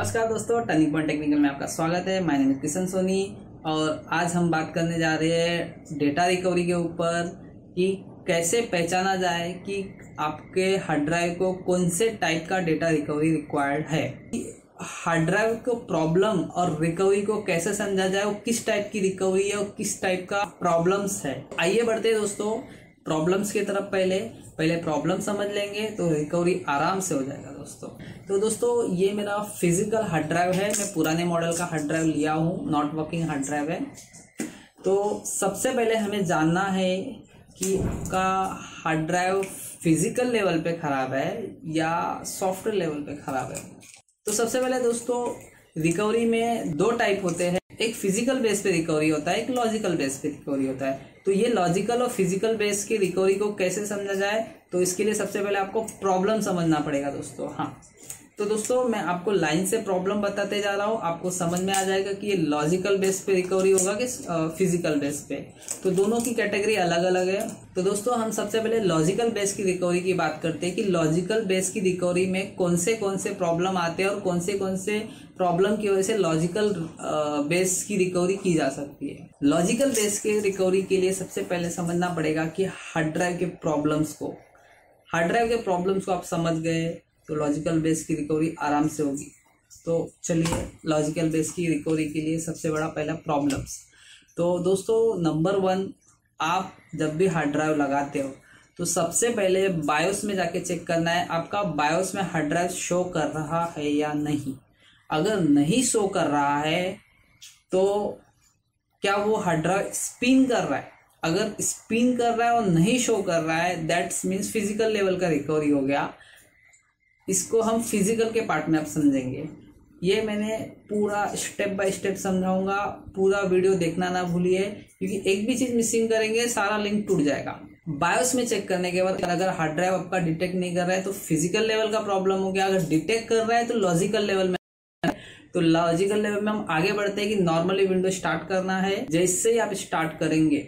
नमस्कार दोस्तों, turning point technical में आपका स्वागत है। My name is Kishan Soni और आज हम बात करने जा रहे हैं डेटा रिकवरी के ऊपर कि कैसे पहचाना जाए कि आपके हार्ड ड्राइव को कौन से टाइप का डेटा रिकवरी रिक्वायर्ड है। हार्ड ड्राइव को प्रॉब्लम और रिकवरी को कैसे समझा जाए, वो किस टाइप की रिकवरी है और किस टाइप का प्रॉब्लम्स है। आइए बढ़ते हैं दोस्तों प्रॉब्लम्स की तरफ। पहले प्रॉब्लम समझ लेंगे तो रिकवरी आराम से हो जाएगा दोस्तों। तो दोस्तों ये मेरा फिजिकल हार्ड ड्राइव है, मैं पुराने मॉडल का हार्ड ड्राइव लिया हूँ, नॉट वर्किंग हार्ड ड्राइव है। तो सबसे पहले हमें जानना है कि आपका हार्ड ड्राइव फिजिकल लेवल पे खराब है या सॉफ्टवेयर लेवल पे खराब है। तो सबसे पहले दोस्तों रिकवरी में दो टाइप होते हैं, एक फिजिकल बेस पे रिकवरी होता है, एक लॉजिकल बेस पे रिकवरी होता है। तो ये लॉजिकल और फिजिकल बेस की रिकवरी को कैसे समझा जाए, तो इसके लिए सबसे पहले आपको प्रॉब्लम समझना पड़ेगा दोस्तों। हाँ, तो दोस्तों मैं आपको लाइन से प्रॉब्लम बताते जा रहा हूँ, आपको समझ में आ जाएगा कि ये लॉजिकल बेस पे रिकवरी होगा कि फिजिकल बेस पे। तो दोनों की कैटेगरी अलग अलग है। तो दोस्तों हम सबसे पहले लॉजिकल बेस की रिकवरी की बात करते हैं कि लॉजिकल बेस की रिकवरी में कौन से प्रॉब्लम आते हैं और कौन से प्रॉब्लम की वजह से लॉजिकल बेस की रिकवरी की जा सकती है। लॉजिकल बेस के रिकवरी के लिए सबसे पहले समझना पड़ेगा कि हार्ड ड्राइव के प्रॉब्लम्स को आप समझ गए तो लॉजिकल बेस की रिकवरी आराम से होगी। तो चलिए लॉजिकल बेस की रिकवरी के लिए सबसे बड़ा पहला प्रॉब्लम्स। तो दोस्तों नंबर 1, आप जब भी हार्ड ड्राइव लगाते हो तो सबसे पहले बायोस में जाके चेक करना है आपका बायोस में हार्ड ड्राइव शो कर रहा है या नहीं। अगर नहीं शो कर रहा है तो क्या वो हार्ड ड्राइव स्पिन कर रहा है। अगर स्पिन कर रहा है और नहीं शो कर रहा है, दैट्स मीन्स फिजिकल लेवल का रिकवरी हो गया। इसको हम फिजिकल के पार्ट में अब समझेंगे। ये मैंने पूरा स्टेप बाय स्टेप समझाऊंगा, पूरा वीडियो देखना ना भूलिए, क्योंकि एक भी चीज मिसिंग करेंगे सारा लिंक टूट जाएगा। बायोस में चेक करने के बाद अगर हार्ड ड्राइव आपका डिटेक्ट नहीं कर रहा है तो फिजिकल लेवल का प्रॉब्लम हो गया। अगर डिटेक्ट कर रहा है तो लॉजिकल लेवल में, तो लॉजिकल लेवल में हम आगे बढ़ते हैं कि नॉर्मली विंडो स्टार्ट करना है। जैसे ही आप स्टार्ट करेंगे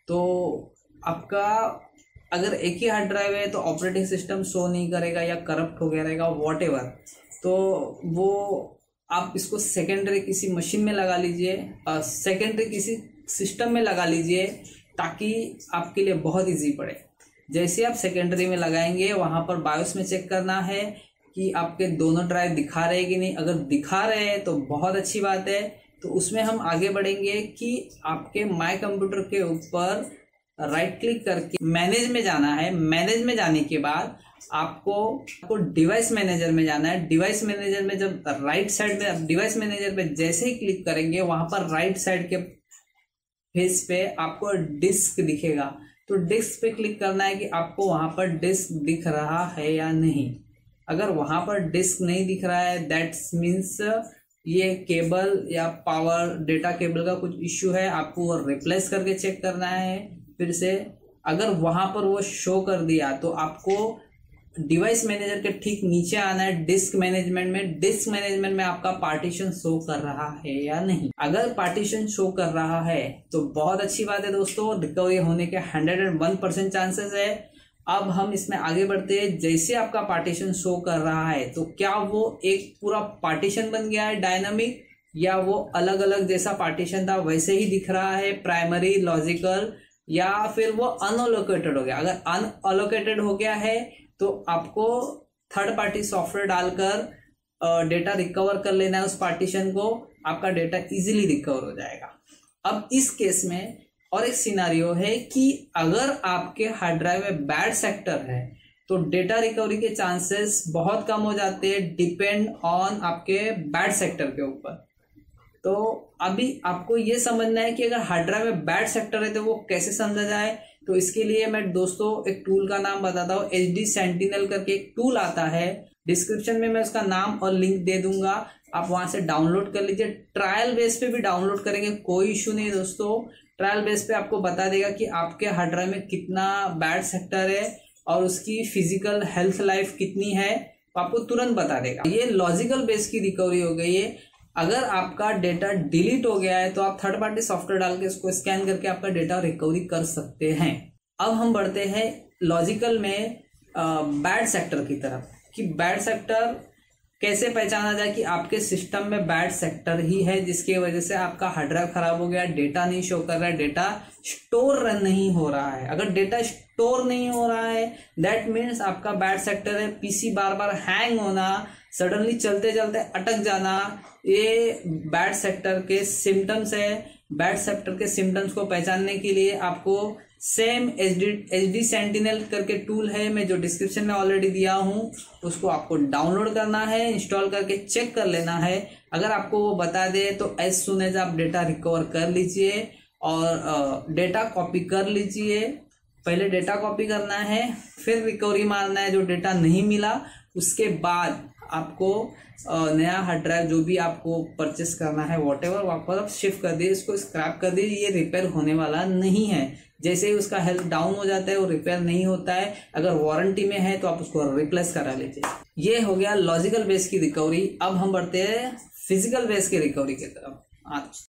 तो आपका अगर एक ही हार्ड ड्राइव है तो ऑपरेटिंग सिस्टम शो नहीं करेगा या करप्ट हो गया रहेगा व्हाटएवर, तो वो आप इसको सेकेंडरी किसी मशीन में लगा लीजिए, सेकेंडरी किसी सिस्टम में लगा लीजिए ताकि आपके लिए बहुत इजी पड़े। जैसे आप सेकेंडरी में लगाएंगे वहां पर बायोस में चेक करना है कि आपके दोनों ड्राइव दिखा रहे हैं कि नहीं। अगर दिखा रहे हैं तो बहुत अच्छी बात है। तो उसमें हम आगे बढ़ेंगे कि आपके माय कंप्यूटर के ऊपर राइट क्लिक करके मैनेज में जाना है। मैनेज में जाने के बाद आपको डिवाइस मैनेजर में जाना है। डिवाइस मैनेजर में जब राइट साइड में डिवाइस मैनेजर पे जैसे ही क्लिक करेंगे वहां पर राइट साइड के फेस पे आपको डिस्क दिखेगा। तो डिस्क पे क्लिक करना है कि आपको वहां पर डिस्क दिख रहा है या नहीं। अगर वहां पर डिस्क नहीं दिख रहा है, दैट्स मीन्स ये केबल या पावर डेटा केबल का कुछ इश्यू है, आपको वो रिप्लेस करके चेक करना है फिर से। अगर वहां पर वो शो कर दिया तो आपको डिवाइस मैनेजर के ठीक नीचे आना है डिस्क मैनेजमेंट में। डिस्क मैनेजमेंट में आपका पार्टीशन शो कर रहा है या नहीं। अगर पार्टीशन शो कर रहा है तो बहुत अच्छी बात है दोस्तों, रिकवरी होने के 101% चांसेस है। अब हम इसमें आगे बढ़ते हैं। जैसे आपका पार्टीशन शो कर रहा है तो क्या वो एक पूरा पार्टीशन बन गया है डायनामिक, या वो अलग अलग जैसा पार्टीशन था वैसे ही दिख रहा है प्राइमरी लॉजिकल, या फिर वो अनअलोकेटेड हो गया। अगर अनअलोकेटेड हो गया है तो आपको थर्ड पार्टी सॉफ्टवेयर डालकर डेटा रिकवर कर लेना है उस पार्टीशन को, आपका डेटा इजीली रिकवर हो जाएगा। अब इस केस में और एक सिनारियो है कि अगर आपके हार्ड ड्राइव में बैड सेक्टर है तो डेटा रिकवरी के चांसेस बहुत कम हो जाते हैं, डिपेंड ऑन आपके बैड सेक्टर के ऊपर। तो अभी आपको ये समझना है कि अगर हार्ड ड्राइव में बैड सेक्टर है तो वो कैसे समझा जाए। तो इसके लिए मैं दोस्तों एक टूल का नाम बताता हूँ। HD सेंटिनल करके एक टूल आता है, डिस्क्रिप्शन में मैं उसका नाम और लिंक दे दूंगा, आप वहां से डाउनलोड कर लीजिए। ट्रायल बेस पे भी डाउनलोड करेंगे कोई इशू नहीं दोस्तों। ट्रायल बेस पे आपको बता देगा कि आपके हार्ड ड्राइव में कितना बैड सेक्टर है और उसकी फिजिकल हेल्थ लाइफ कितनी है, तो आपको तुरंत बता देगा। ये लॉजिकल बेस की रिकवरी हो गई है। अगर आपका डेटा डिलीट हो गया है तो आप थर्ड पार्टी सॉफ्टवेयर डाल के उसको स्कैन करके आपका डेटा रिकवरी कर सकते हैं। अब हम बढ़ते हैं लॉजिकल में बैड सेक्टर की तरफ, कि बैड सेक्टर कैसे पहचाना जाए कि आपके सिस्टम में बैड सेक्टर ही है जिसकी वजह से आपका हार्ड ड्राइव खराब हो गया, डेटा नहीं शो कर रहा है, डेटा स्टोर नहीं हो रहा है। अगर डेटा स्टोर नहीं हो रहा है दैट मीन्स आपका बैड सेक्टर है। पीसी बार बार हैंग होना, सडनली चलते चलते अटक जाना, ये बैड सेक्टर के सिम्टम्स है। बैड सेक्टर के सिम्टम्स को पहचानने के लिए आपको सेम HD सेंटिनल करके टूल है, मैं जो डिस्क्रिप्शन में ऑलरेडी दिया हूं, उसको आपको डाउनलोड करना है, इंस्टॉल करके चेक कर लेना है। अगर आपको वो बता दे तो एज सुन एज आप डेटा रिकवर कर लीजिए और डेटा कॉपी कर लीजिए। पहले डेटा कॉपी करना है, फिर रिकवरी मारना है जो डेटा नहीं मिला। उसके बाद आपको नया हार्ड ड्राइव जो भी आपको परचेस करना है व्हाटएवर वापस आप शिफ्ट कर दिए, इसको स्क्रैप कर दिए। ये रिपेयर होने वाला नहीं है। जैसे ही उसका हेल्थ डाउन हो जाता है वो रिपेयर नहीं होता है। अगर वारंटी में है तो आप उसको रिप्लेस करा लीजिए। ये हो गया लॉजिकल बेस की रिकवरी। अब हम बढ़ते हैं फिजिकल बेस की रिकवरी की तरफ।